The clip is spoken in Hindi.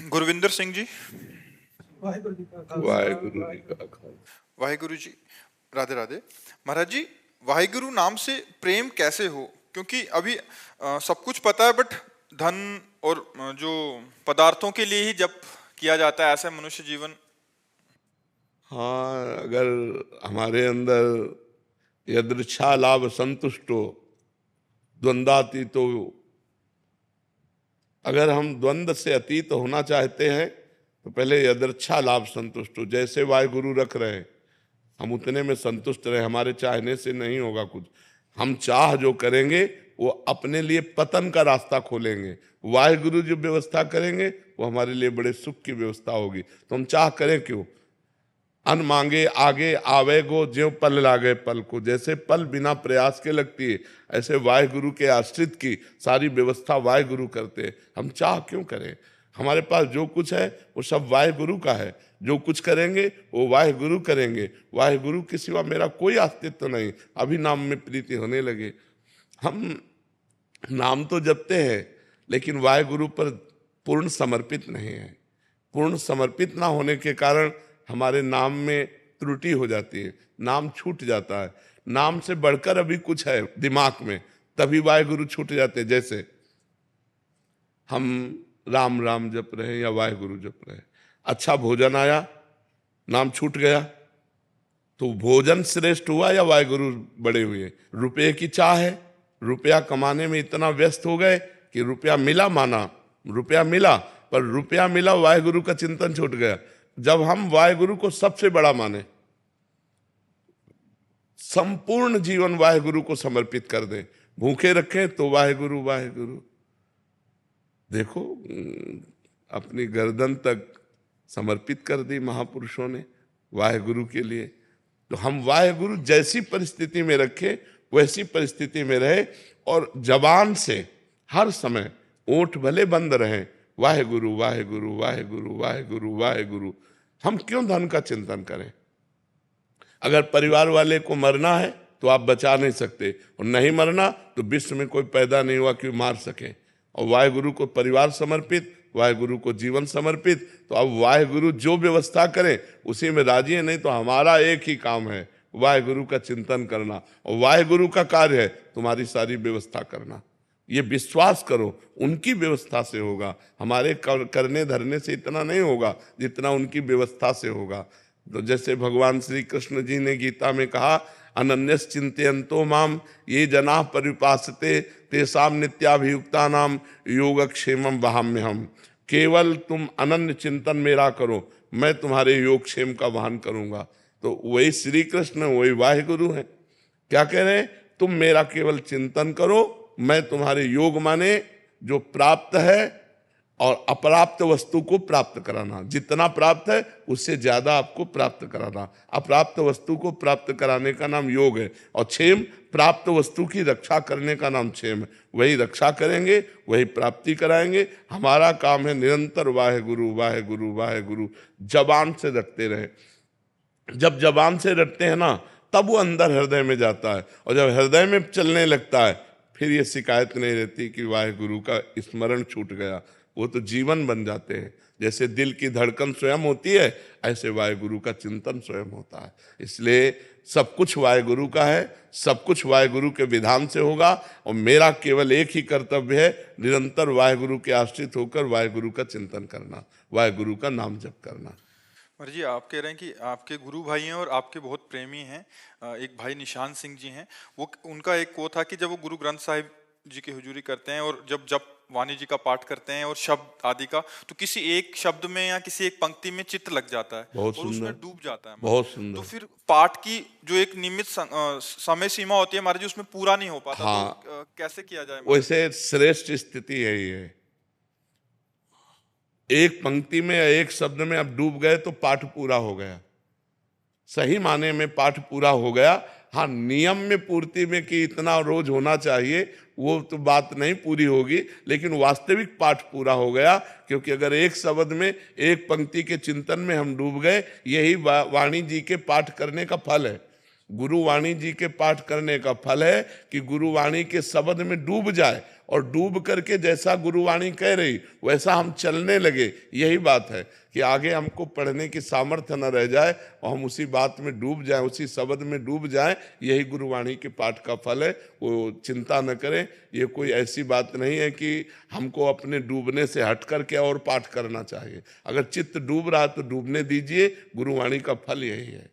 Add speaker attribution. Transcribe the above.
Speaker 1: गुरविंदर सिंह जी।
Speaker 2: वाहिगुरु जी का
Speaker 3: वाहिगुरु जी का खालसा।
Speaker 1: वाहिगुरु जी। राधे राधे। महाराज जी, वाहिगुरु नाम से प्रेम कैसे हो? क्योंकि अभी सब कुछ पता है, बट धन और जो पदार्थों के लिए ही जप किया जाता है, ऐसा मनुष्य जीवन।
Speaker 3: हाँ, अगर हमारे अंदर यदृच्छा लाभ संतुष्टो द्वंद्वातीतो, अगर हम द्वंद्व से अतीत होना चाहते हैं तो पहले यदृच्छा लाभ संतुष्ट हो। जैसे वाहिगुरु रख रहे हैं हम उतने में संतुष्ट रहे, हमारे चाहने से नहीं होगा कुछ। हम चाह जो करेंगे वो अपने लिए पतन का रास्ता खोलेंगे। वाहिगुरु जो व्यवस्था करेंगे वो हमारे लिए बड़े सुख की व्यवस्था होगी। तो हम चाह करें क्यों? अन मांगे आगे आवे गो, ज्यों पल लागे पल को। जैसे पल बिना प्रयास के लगती है, ऐसे वाहिगुरु के आश्रित की सारी व्यवस्था वाहिगुरु करते हैं। हम चाह क्यों करें? हमारे पास जो कुछ है वो सब वाहिगुरु का है। जो कुछ करेंगे वो वाहिगुरु करेंगे। वाहिगुरु के सिवा मेरा कोई अस्तित्व नहीं। अभी नाम में प्रीति होने लगे। हम नाम तो जपते हैं लेकिन वाहिगुरु पर पूर्ण समर्पित नहीं है। पूर्ण समर्पित ना होने के कारण हमारे नाम में त्रुटि हो जाती है, नाम छूट जाता है। नाम से बढ़कर अभी कुछ है दिमाग में, तभी वाहिगुरु छूट जाते हैं। जैसे हम राम राम जप रहे हैं या वाहिगुरु जप रहे हैं, अच्छा भोजन आया, नाम छूट गया, तो भोजन श्रेष्ठ हुआ या वाहिगुरु बड़े हुए? रुपये की चाह है, रुपया कमाने में इतना व्यस्त हो गए कि रुपया मिला, माना रुपया मिला, पर रुपया मिला, वाहिगुरु का चिंतन छूट गया। जब हम वाहिगुरु को सबसे बड़ा माने, संपूर्ण जीवन वाहिगुरु को समर्पित कर दें, भूखे रखें तो वाहिगुरु वाहिगुरु। देखो, अपनी गर्दन तक समर्पित कर दी महापुरुषों ने वाहिगुरु के लिए। तो हम वाहिगुरु जैसी परिस्थिति में रखें वैसी परिस्थिति में रहे, और जबान से हर समय ओठ भले बंद रहें, वाहिगुरु वाहिगुरु वाहिगुरु वाहिगुरु वाहिगुरु। हम क्यों धन का चिंतन करें? अगर परिवार वाले को मरना है तो आप बचा नहीं सकते, और नहीं मरना तो विश्व में कोई पैदा नहीं हुआ कि मार सके। और वाहिगुरु को परिवार समर्पित, वाहिगुरु को जीवन समर्पित। तो अब वाहिगुरु जो व्यवस्था करें उसी में राजी है। नहीं तो हमारा एक ही काम है, वाहिगुरु का चिंतन करना, और वाहिगुरु का कार्य है तुम्हारी सारी व्यवस्था करना। ये विश्वास करो, उनकी व्यवस्था से होगा। हमारे करने धरने से इतना नहीं होगा जितना उनकी व्यवस्था से होगा। तो जैसे भगवान श्री कृष्ण जी ने गीता में कहा, अनन्यस चिंतयन्तो माम ये जना परिपासते तेषाम नित्याभियुक्ता नाम योगक्षेमम वहाम्यहम्। केवल तुम अनन्य चिंतन मेरा करो, मैं तुम्हारे योगक्षेम का वहन करूंगा। तो वही श्री कृष्ण, वही वाहिगुरु हैं। क्या कह रहे हैं? तुम मेरा केवल चिंतन करो, मैं तुम्हारे योग माने जो प्राप्त है और अप्राप्त वस्तु को प्राप्त कराना। जितना प्राप्त है उससे ज्यादा आपको प्राप्त कराना। अप्राप्त वस्तु को प्राप्त कराने का नाम योग है, और क्षेम प्राप्त वस्तु की रक्षा करने का नाम क्षेम है। वही रक्षा करेंगे, वही प्राप्ति कराएंगे। हमारा काम है निरंतर वाहिगुरु वाहिगुरु वाहिगुरु जबान से रटते रहे। जब जबान से रटते हैं ना, तब वो अंदर हृदय में जाता है, और जब हृदय में चलने लगता है फिर ये शिकायत नहीं रहती कि वाहिगुरु का स्मरण छूट गया। वो तो जीवन बन जाते हैं। जैसे दिल की धड़कन स्वयं होती है, ऐसे वाहिगुरु का चिंतन स्वयं होता है। इसलिए सब कुछ वाहिगुरु का है, सब कुछ वाहिगुरु के विधान से होगा, और मेरा केवल एक ही कर्तव्य है, निरंतर वाहिगुरु के आश्रित होकर वाहिगुरु का चिंतन करना, वाहिगुरु का नाम जप करना।
Speaker 1: महाराज जी, आप कह रहे हैं कि आपके गुरु भाई हैं और आपके बहुत प्रेमी हैं। एक भाई निशान सिंह जी हैं, वो उनका एक वो था कि जब वो गुरु ग्रंथ साहिब जी की हुजूरी करते हैं और जब वाणी जी का पाठ करते हैं और शब्द आदि का, तो किसी एक शब्द में या किसी एक पंक्ति में चित्त लग जाता है
Speaker 3: बहुत
Speaker 1: और
Speaker 3: सुंदर,
Speaker 1: उसमें डूब जाता है।
Speaker 3: बहुत सुंदर।
Speaker 1: तो फिर पाठ की जो एक नियमित समय सीमा होती है महाराज जी, उसमें पूरा नहीं हो पाता।
Speaker 3: हाँ,
Speaker 1: तो कैसे किया जाए?
Speaker 3: वैसे श्रेष्ठ स्थिति है ये। एक पंक्ति में या एक शब्द में आप डूब गए तो पाठ पूरा हो गया, सही माने में पाठ पूरा हो गया। हाँ, नियम में पूर्ति में कि इतना रोज होना चाहिए, वो तो बात नहीं पूरी होगी, लेकिन वास्तविक पाठ पूरा हो गया। क्योंकि अगर एक शब्द में एक पंक्ति के चिंतन में हम डूब गए, यही वाणी जी के पाठ करने का फल है। गुरुवाणी जी के पाठ करने का फल है कि गुरुवाणी के शब्द में डूब जाए और डूब करके जैसा गुरुवाणी कह रही वैसा हम चलने लगे। यही बात है कि आगे हमको पढ़ने की सामर्थ्य न रह जाए और हम उसी बात में डूब जाए, उसी शब्द में डूब जाए। यही गुरुवाणी के पाठ का फल है। वो चिंता न करें, ये कोई ऐसी बात नहीं है कि हमको अपने डूबने से हट करके और पाठ करना चाहिए। अगर चित्त डूब रहा तो डूबने दीजिए, गुरुवाणी का फल यही है।